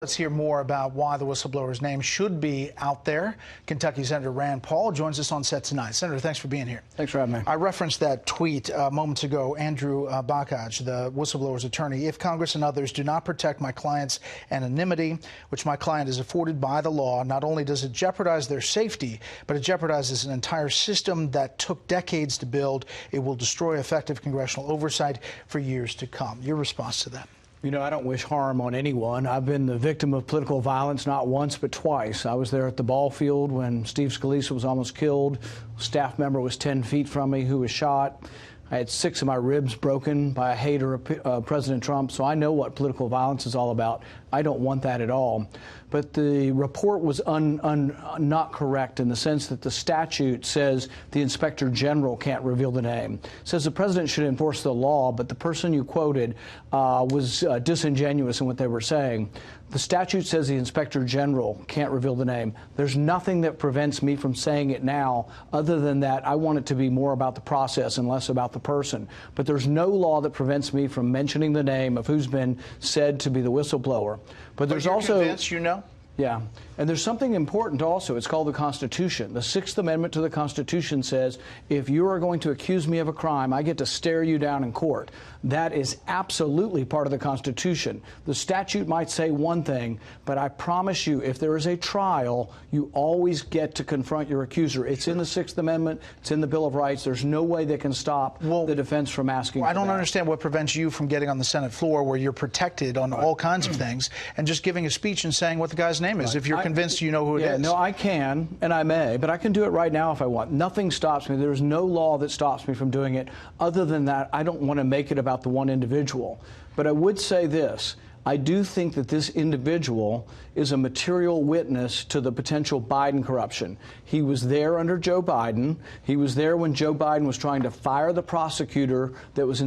Let's hear more about why the whistleblower's name should be out there. Kentucky Senator Rand Paul joins us on set tonight. Senator, thanks for being here. Thanks for having me. I referenced that tweet moments ago. Andrew Bakaj, the whistleblower's attorney. If Congress and others do not protect my client's anonymity, which my client is afforded by the law, not only does it jeopardize their safety, but it jeopardizes an entire system that took decades to build. It will destroy effective congressional oversight for years to come. Your response to that? You know, I don't wish harm on anyone. I've been the victim of political violence not once but twice. I was there at the ball field when Steve Scalise was almost killed. A staff member was 10 feet from me who was shot. I had 6 of my ribs broken by a hater of President Trump, so I know what political violence is all about. I don't want that at all. But the report was not correct in the sense that the statute says the Inspector General can't reveal the name. It says the president should enforce the law, but the person you quoted was disingenuous in what they were saying. The statute says the Inspector General can't reveal the name. There's nothing that prevents me from saying it now other than that I want it to be more about the process and less about the person. But there's no law that prevents me from mentioning the name of who's been said to be the whistleblower. But there's also convinced you know? Yeah. And there's something important also. It's called the Constitution. The 6th Amendment to the Constitution says if you are going to accuse me of a crime, I get to stare you down in court. That is absolutely part of the Constitution. The statute might say one thing, but I promise you, if there is a trial, you always get to confront your accuser. It's in the 6th Amendment. It's in the Bill of Rights. There's no way they can stop the defense from asking I don't understand what prevents you from getting on the Senate floor where you're protected on all kinds of things and just giving a speech and saying what the guy's name is if you're convinced you know who it is. No, I can, and I may, but I can do it right now if I want. Nothing stops me. There's no law that stops me from doing it. Other than that, I don't want to make it about the one individual. But I would say this. I do think that this individual is a material witness to the potential Biden corruption. He was there under Joe Biden. He was there when Joe Biden was trying to fire the prosecutor that was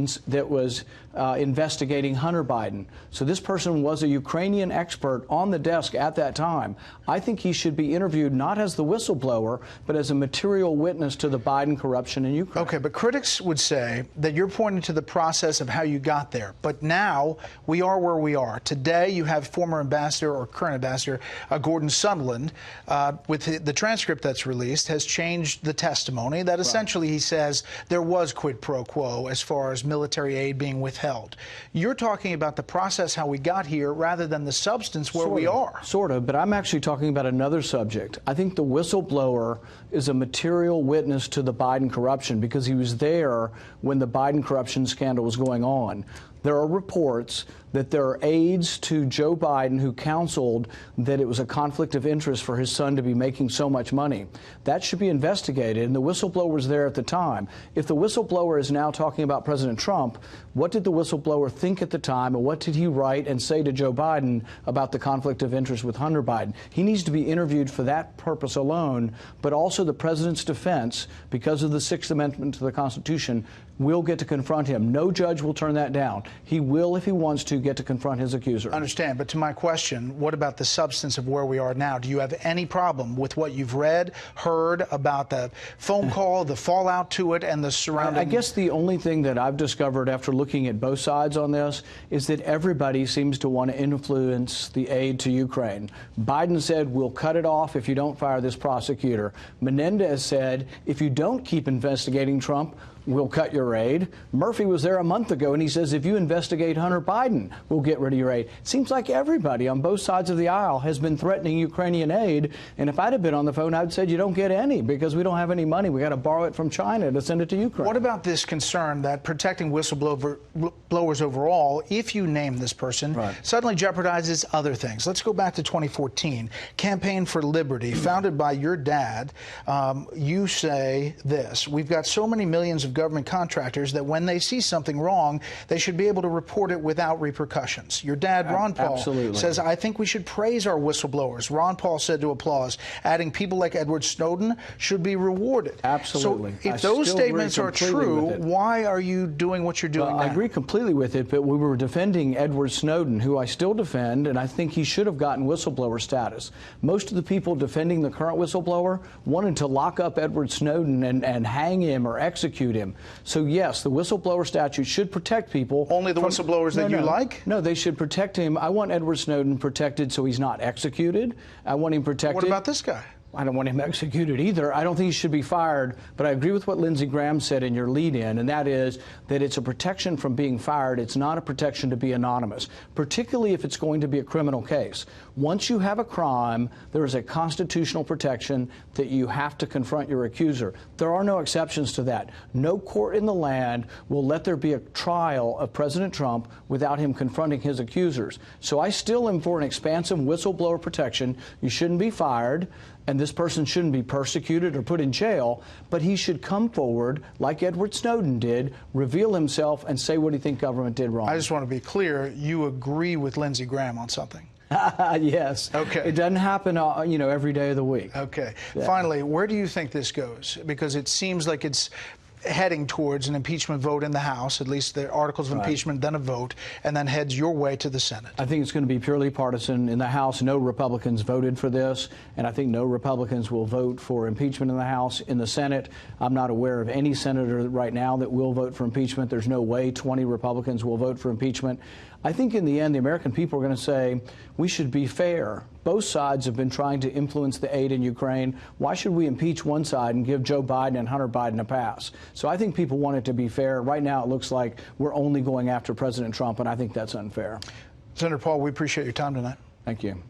investigating Hunter Biden. So this person was a Ukrainian expert on the desk at that time. I think he should be interviewed not as the whistleblower, but as a material witness to the Biden corruption in Ukraine. Okay, but critics would say that you're pointing to the process of how you got there. But now we are where we are. Today, you have former ambassador or current ambassador Gordon Sondland, with the transcript that's released, has changed the testimony that essentially he says there was quid pro quo as far as military aid being withheld. You're talking about the process, how we got here, rather than the substance where we are. Sort of, but I'm actually talking about another subject. I think the whistleblower is a material witness to the Biden corruption because he was there when the Biden corruption scandal was going on. There are reports that there are aides to Joe Biden who counseled that it was a conflict of interest for his son to be making so much money. That should be investigated, and the whistleblower was there at the time. If the whistleblower is now talking about President Trump, what did the whistleblower think at the time, and what did he write and say to Joe Biden about the conflict of interest with Hunter Biden? He needs to be interviewed for that purpose alone, but also the president's defense, because of the 6th Amendment to the Constitution, will get to confront him. No judge will turn that down. He will, if he wants to, get to confront his accuser. I understand, but to my question, what about the substance of where we are now? Do you have any problem with what you've read, heard about the phone call, the fallout to it, and the surrounding? I guess the only thing that I've discovered after looking at both sides on this is that everybody seems to want to influence the aid to Ukraine. Biden said, we'll cut it off if you don't fire this prosecutor. Menendez said, if you don't keep investigating Trump, we'll cut your aid. Murphy was there a month ago, and he says, if you investigate Hunter Biden, we'll get rid of your aid. It seems like everybody on both sides of the aisle has been threatening Ukrainian aid, and if I'd have been on the phone, I'd said you don't get any because we don't have any money. We got to borrow it from China to send it to Ukraine. What about this concern that protecting whistleblowers overall, if you name this person, suddenly jeopardizes other things? Let's go back to 2014. Campaign for Liberty, founded by your dad. You say this: we've got so many millions of government contractors that when they see something wrong, they should be able to report it without repercussions. Your dad, Ron Paul, says, I think we should praise our whistleblowers. Ron Paul said to applause, adding people like Edward Snowden should be rewarded. Absolutely. So if those statements are true, why are you doing what you're doing now? I agree completely with it, but we were defending Edward Snowden, who I still defend, and I think he should have gotten whistleblower status. Most of the people defending the current whistleblower wanted to lock up Edward Snowden and hang him or execute him. him. So yes, the whistleblower statute should protect people. Only the whistleblowers that you like? No, they should protect him. I want Edward Snowden protected so he's not executed. I want him protected. What about this guy? I don't want him executed either. I don't think he should be fired, but I agree with what Lindsey Graham said in your lead-in, and that is that it's a protection from being fired. It's not a protection to be anonymous, particularly if it's going to be a criminal case. Once you have a crime, there is a constitutional protection that you have to confront your accuser. There are no exceptions to that. No court in the land will let there be a trial of President Trump without him confronting his accusers. So I still am for an expansive whistleblower protection. You shouldn't be fired, and this person shouldn't be persecuted or put in jail, but he should come forward like Edward Snowden did, reveal himself, and say what he thinks government did wrong. I just want to be clear, you agree with Lindsey Graham on something? Yes. Okay. It doesn't happen, every day of the week. Okay. Yeah. Finally, where do you think this goes? Because it seems like it's heading towards an impeachment vote in the House, at least the articles of impeachment, then a vote, and then heads your way to the Senate. I think it's going to be purely partisan. In the House, no Republicans voted for this, and I think no Republicans will vote for impeachment in the House. In the Senate, I'm not aware of any senator right now that will vote for impeachment. There's no way 20 Republicans will vote for impeachment. I think in the end, the American people are going to say, we should be fair. Both sides have been trying to influence the aid in Ukraine. Why should we impeach one side and give Joe Biden and Hunter Biden a pass? So I think people want it to be fair. Right now, it looks like we're only going after President Trump, and I think that's unfair. Senator Paul, we appreciate your time tonight. Thank you.